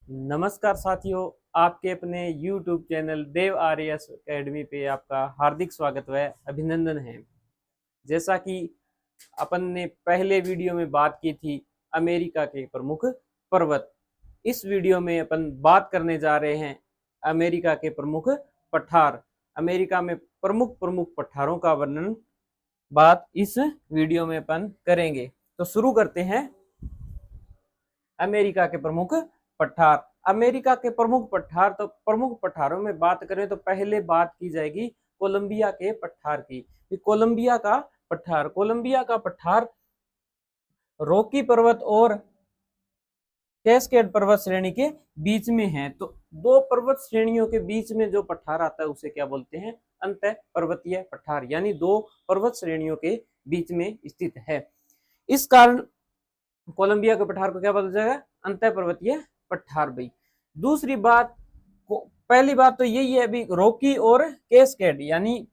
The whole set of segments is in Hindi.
नमस्कार साथियों, आपके अपने YouTube चैनल देव आर्यस एकेडमी पे आपका हार्दिक स्वागत व अभिनंदन है। जैसा कि अपन ने पहले वीडियो में बात की थी अमेरिका के प्रमुख पर्वत, इस वीडियो में अपन बात करने जा रहे हैं अमेरिका के प्रमुख पठार। अमेरिका में प्रमुख प्रमुख पठारों का वर्णन बात इस वीडियो में अपन करेंगे। तो शुरू करते हैं। अमेरिका के प्रमुख पठार। अमेरिका के प्रमुख पठार, तो प्रमुख पठारों में बात करें तो पहले बात की जाएगी कोलंबिया के पठार की। कोलंबिया का पठार रॉकी पर्वत और कैस्केड पर्वत श्रेणी के बीच में है। तो दो पर्वत श्रेणियों के बीच में जो पठार आता है उसे क्या बोलते हैं? अंतः पर्वतीय पठार, यानी दो पर्वत श्रेणियों के बीच में स्थित है। इस कारण कोलंबिया के पठार को क्या बोला जाएगा? अंतः पर्वतीय पठार। भाई दूसरी बात, पहली बात तो यही है अभी रॉकी और कैस्केड, यानी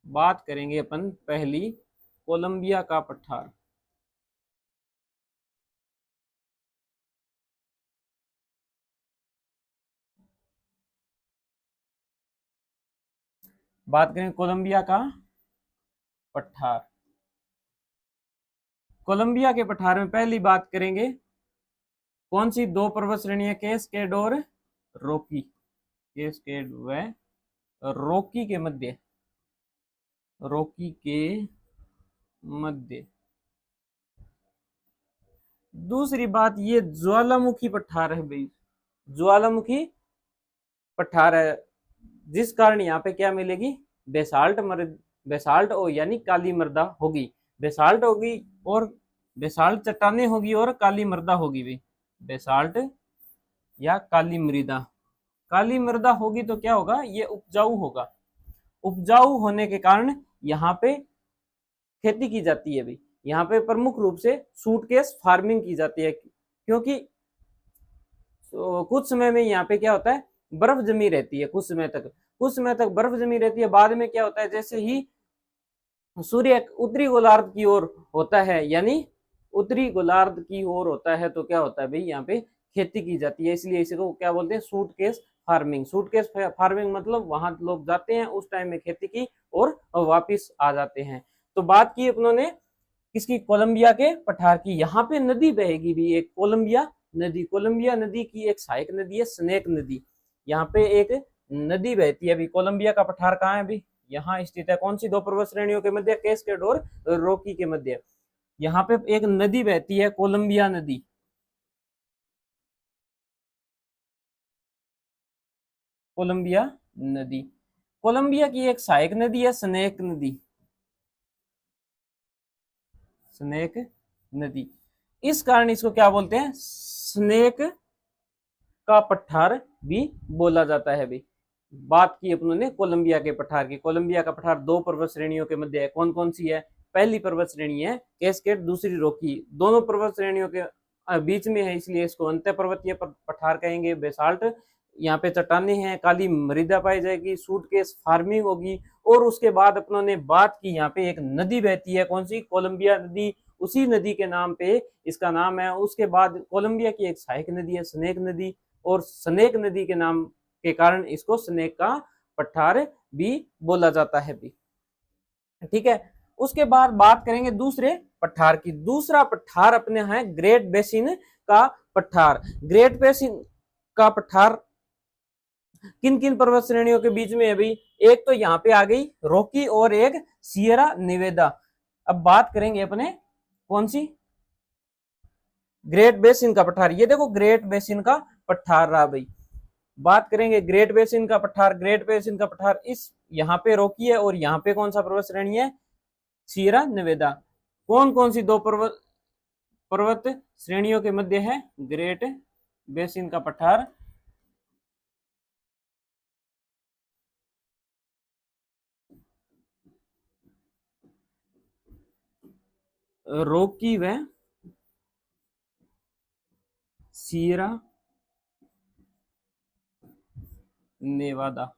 बात करेंगे अपन पहली कोलंबिया का पठार। बात करें कोलंबिया का पठार। कोलंबिया के पठार में पहली बात करेंगे कौन सी दो पर्वत श्रेणियां? कैस्केड और रॉकी। कैस्केड व रॉकी के मध्य, रॉकी के मध्य। दूसरी बात ये ज्वालामुखी पठार है। भाई ज्वालामुखी पठार है, जिस कारण यहाँ पे क्या मिलेगी? बेसाल्ट और यानी काली मृदा होगी। बेसाल्ट होगी और बेसाल्ट चट्टाने होगी और काली मृदा होगी। भाई बेसाल्ट या काली मृदा, काली मृदा होगी तो क्या होगा? ये उपजाऊ होगा। उपजाऊ होने के कारण यहाँ पे खेती की जाती है। भाई यहाँ पे प्रमुख रूप से सूटकेस फार्मिंग की जाती है, क्योंकि तो कुछ समय में यहाँ पे क्या होता है? बर्फ जमी रहती है। कुछ समय तक बर्फ जमी रहती है। बाद में क्या होता है? जैसे ही सूर्य उत्तरी गोलार्ध की ओर होता है, यानी उत्तरी गोलार्ध की ओर होता है, तो क्या होता है भाई? यहाँ पे खेती की जाती है। इसलिए इसी को क्या बोलते हैं? Suitcase farming. सूटकेस फार्मिंग मतलब वहां लोग जाते हैं, उस टाइम में खेती की और वापिस आ जाते हैं। तो बात की अपनों ने किसकी? कोलंबिया के पठार की। यहाँ पे नदी बहेगी भी एक, कोलंबिया नदी। कोलंबिया नदी की एक सहायक नदी है स्नेक नदी। यहाँ पे एक नदी बहती है। अभी कोलंबिया का पठार कहाँ है? अभी यहाँ स्थित है। कौन सी दो पर्वत श्रेणियों के मध्य? कैस्केड और रॉकी के मध्य। यहाँ पे एक नदी बहती है, कोलंबिया नदी। कोलंबिया नदी कोलंबिया की एक सहायक नदी है स्नेक नदी। स्नेक नदी, इस कारण इसको क्या बोलते हैं? स्नेक का पठार भी बोला जाता है। भी बात की अपनों ने कोलंबिया के पठार की। कोलंबिया का पठार दो पर्वत श्रेणियों के मध्य है। कौन कौन सी है? पहली पर्वत श्रेणी है कैस्केड, दूसरी रॉकी। दोनों पर्वत श्रेणियों के बीच में है, इसलिए इसको अंतः पर्वतीय पठार कहेंगे। बेसाल्ट यहाँ पे चट्टाने हैं, काली मृदा पाई जाएगी, सूटकेस फार्मिंग होगी। और उसके बाद अपनों ने बात की यहाँ पे एक नदी बहती है। कौन सी? कोलंबिया नदी। उसी नदी के नाम पे इसका नाम है। उसके बाद कोलंबिया की एक सहायक नदी है स्नेक नदी, और स्नेक नदी के नाम के कारण इसको स्नेक का पठार भी बोला जाता है। भी ठीक है। उसके बाद बात करेंगे दूसरे पठार की। दूसरा पठार अपने है ग्रेट बेसिन का पठार। ग्रेट बेसिन का पठार किन किन पर्वत श्रेणियों के बीच में है? भाई एक तो यहाँ पे आ गई रॉकी और एक सियरा निवेदा। अब बात करेंगे अपने कौन सी? ग्रेट बेसिन का पठार। ये देखो ग्रेट बेसिन का पठार रहा। भाई बात करेंगे ग्रेट बेसिन का पठार। ग्रेट बेसिन का पठार इस यहाँ पे रॉकी है और यहाँ पे कौन सा पर्वत श्रेणी है? सियरा निवेदा। कौन कौन सी दो पर्वत श्रेणियों के मध्य है ग्रेट बेसिन का पठार? रॉकी व सियरा नेवादा।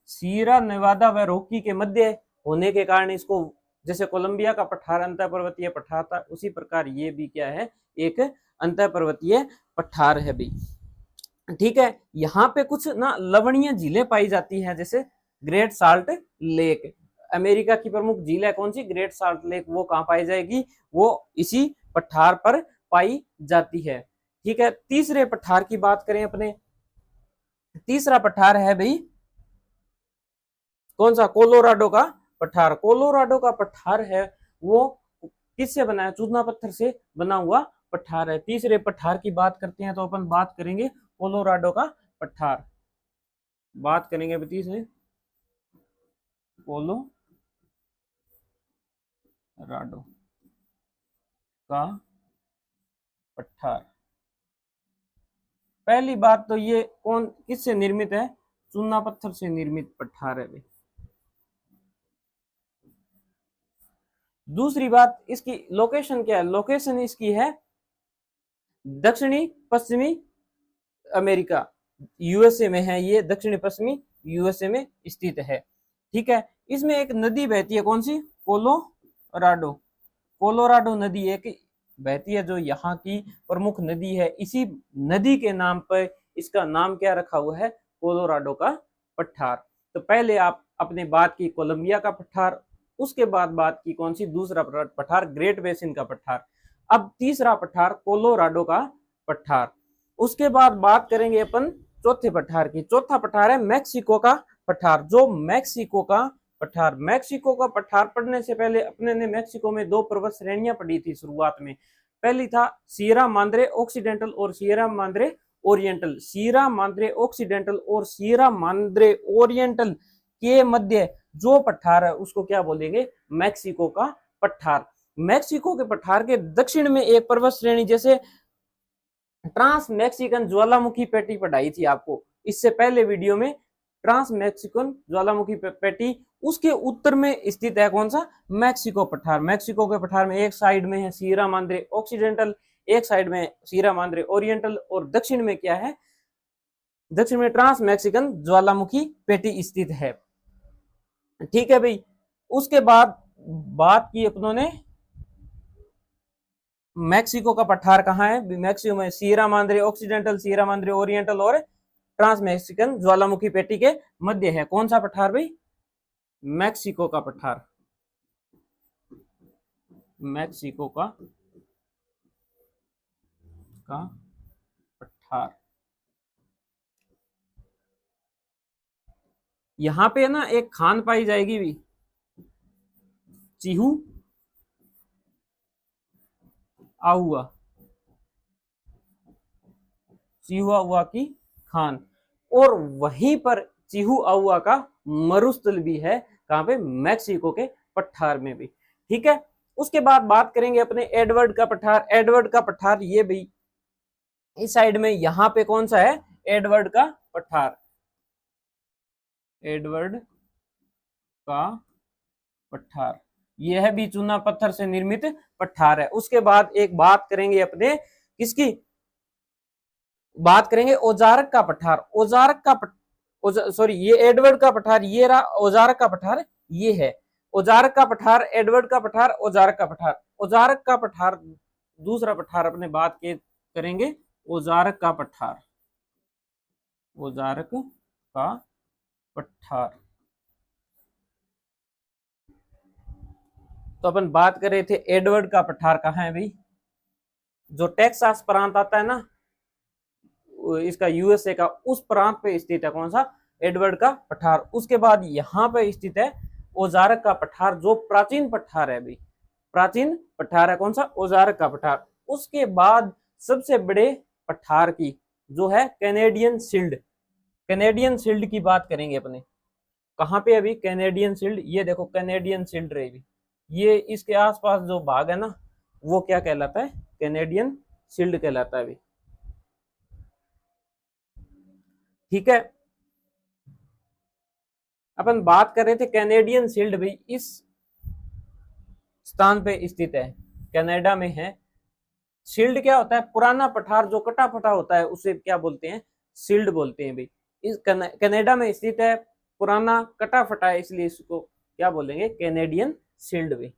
सियरा नेवादा व रॉकी के मध्य होने के कारण इसको, जैसे कोलंबिया का पठार अंतः पर्वतीय पठार था, उसी प्रकार ये भी क्या है? एक अंतः पर्वतीय पठार है भाई। ठीक है, यहाँ पे कुछ ना लवणीय झीलें पाई जाती हैं, जैसे ग्रेट साल्ट लेक। अमेरिका की प्रमुख झील है कौन सी? Great salt lake. वो कहाँ पाई जाएगी? वो इसी पठार पर पाई जाती है। ठीक है, तीसरे पठार की बात करें अपने, तीसरा पठार है भाई कौन सा? कोलोराडो का पठार। कोलोराडो का पठार है वो किससे बना है? चूना पत्थर से बना हुआ पठार है। तीसरे पठार की बात करते हैं तो अपन बात करेंगे कोलोराडो का पठार। बात करेंगे तीसरे कोलोराडो का पठार। पहली बात तो ये कौन किससे निर्मित है? चूना पत्थर से निर्मित पठार है भाई। दूसरी बात, इसकी लोकेशन क्या है? लोकेशन इसकी है दक्षिणी पश्चिमी अमेरिका, यूएसए में है ये, दक्षिणी पश्चिमी यूएसए में स्थित है। ठीक है, इसमें एक नदी बहती है कौन सी? कोलोराडो। कोलोराडो नदी एक बहती है जो यहाँ की प्रमुख नदी है। इसी नदी के नाम पर इसका नाम क्या रखा हुआ है? कोलोराडो का पठार। तो पहले आप अपने बात की कोलंबिया का पठार, उसके बाद बात की कौन सी? दूसरा पठार ग्रेट बेसिन का पठार। अब तीसरा पठार कोलोराडो का पठार। उसके बाद बात करेंगे अपन चौथे पठार की। चौथा पठार है मैक्सिको का पठार। जो मैक्सिको का पठार, मैक्सिको का पठार पढ़ने से पहले अपने ने मैक्सिको में दो पर्वत श्रेणियां पढ़ी थी शुरुआत में। पहली था सियरा मांद्रे ऑक्सीडेंटल और Sierra Mandrem oriental. Sierra Mandrem occidental और सियरा मांद्रे ओरिएंटल के मध्य जो पठार है उसको क्या बोलेंगे? मैक्सिको का पठार। मैक्सिको के पठार के दक्षिण में एक पर्वत श्रेणी, जैसे ट्रांस मैक्सिकन ज्वालामुखी पेटी पढ़ाई थी आपको इससे पहले वीडियो में, ट्रांस मैक्सिकन ज्वालामुखी पेटी, उसके उत्तर में स्थित है कौन सा? मैक्सिको पठार। मैक्सिको के पठार में एक साइड में है सियरा मांद्रे ऑक्सीडेंटल, एक साइड में सियरा मांद्रे ओरिएंटल, और दक्षिण में क्या है? दक्षिण में ट्रांस मैक्सिकन ज्वालामुखी पेटी स्थित है। ठीक है भाई, उसके बाद बात की अपनों ने मैक्सिको का पठार कहाँ है? मैक्सिको में Sierra Mandrem occidental, Sierra Mandrem oriental और ट्रांस मैक्सिकन ज्वालामुखी पेटी के मध्य है। कौन सा पठार भाई? मैक्सिको का पठार। मैक्सिको का पठार। यहां पे ना एक खान पाई जाएगी भी, चिहू आहुआ, चिहुआहुआ की खान। और वहीं पर चिहुआहुआ का मरुस्थल भी है। कहां पे? मैक्सिको के पठार में भी। ठीक है, उसके बाद बात करेंगे अपने एडवर्ड का पठार। एडवर्ड का पठार ये भी इस साइड में, यहां पे कौन सा है? एडवर्ड का पठार। एडवर्ड का पठार यह भी चूना पत्थर से निर्मित पठार है। उसके बाद एक बात करेंगे अपने किसकी? बात करेंगे ओजारक का पठार। ओजारक का सॉरी, ये एडवर्ड का पठार, ये रहा ओजारक का पठार, ये है ओजारक का पठार, एडवर्ड का पठार, ओजारक का पठार। ओजारक का पठार दूसरा पठार अपने बात के करेंगे ओजारक का पठार। ओजारक का पठार। तो अपन बात कर रहे थे एडवर्ड का पठार कहाँ है भाई? जो टेक्सास प्रांत आता है ना इसका, यूएसए का, उस प्रांत पे स्थित है कौन सा? एडवर्ड का पठार। उसके बाद यहाँ पे स्थित है ओजारक का पठार, जो प्राचीन पठार है भाई। प्राचीन पठार है कौन सा? ओजारक का पठार। उसके बाद सबसे बड़े पठार की जो है कैनेडियन शील्ड। कैनेडियन शील्ड की बात करेंगे अपने। कहाँ पे अभी कैनेडियन शील्ड? ये देखो कैनेडियन शील्ड रहेगी, ये इसके आसपास जो भाग है ना वो क्या कहलाता है? कैनेडियन शील्ड कहलाता है अभी। ठीक है, अपन बात कर रहे थे कैनेडियन शील्ड भी इस स्थान पे स्थित है, कनाडा में है। शील्ड क्या होता है? पुराना पठार जो कटा फटा होता है उसे क्या बोलते हैं? शील्ड बोलते हैं भाई। इस कनाडा में स्थित है, पुराना कटा फटा है, इसलिए इसको क्या बोलेंगे? कैनेडियन शील्ड भी।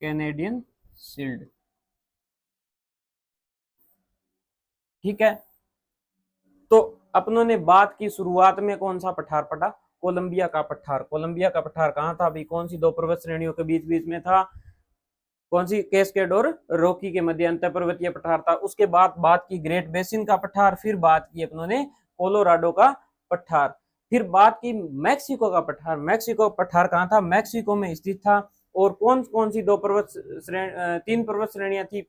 Canadian shield. ठीक है, तो अपनों ने बात की शुरुआत में कौन सा पठार पड़ा, कोलंबिया का पठार। कोलंबिया का पठार कहाँ था अभी, कौन सी दो पर्वत श्रेणियों के बीच बीच में था, कौन सी, कैस्केड और रॉकी के मध्य अंतर पर्वतीय पठार था। उसके बाद बात की ग्रेट बेसिन का पठार, फिर बात की अपनों ने कोलोराडो का पठार, फिर बात की मैक्सिको का पठार। मैक्सिको पठार कहाँ था, मैक्सिको में स्थित था। और कौन कौन सी दो पर्वत तीन पर्वत श्रेणियां थी,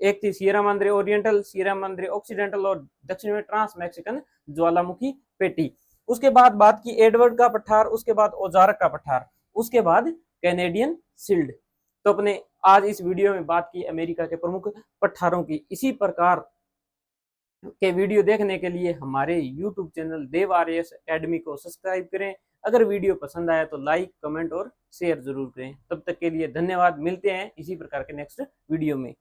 एक थी Sierra Mandrem oriental, Sierra Mandrem occidental और दक्षिण में ट्रांस मैक्सिकन ज्वालामुखी पेटी। उसके बाद बात की एडवर्ड का पठार, उसके बाद ओजार्क का पठार, उसके बाद कैनेडियन शील्ड। तो अपने आज इस वीडियो में बात की अमेरिका के प्रमुख पठारों की। इसी प्रकार के वीडियो देखने के लिए हमारे YouTube चैनल देव आर्यस एकेडमी को सब्सक्राइब करें। अगर वीडियो पसंद आया तो लाइक, कमेंट और शेयर जरूर करें। तब तक के लिए धन्यवाद, मिलते हैं इसी प्रकार के नेक्स्ट वीडियो में।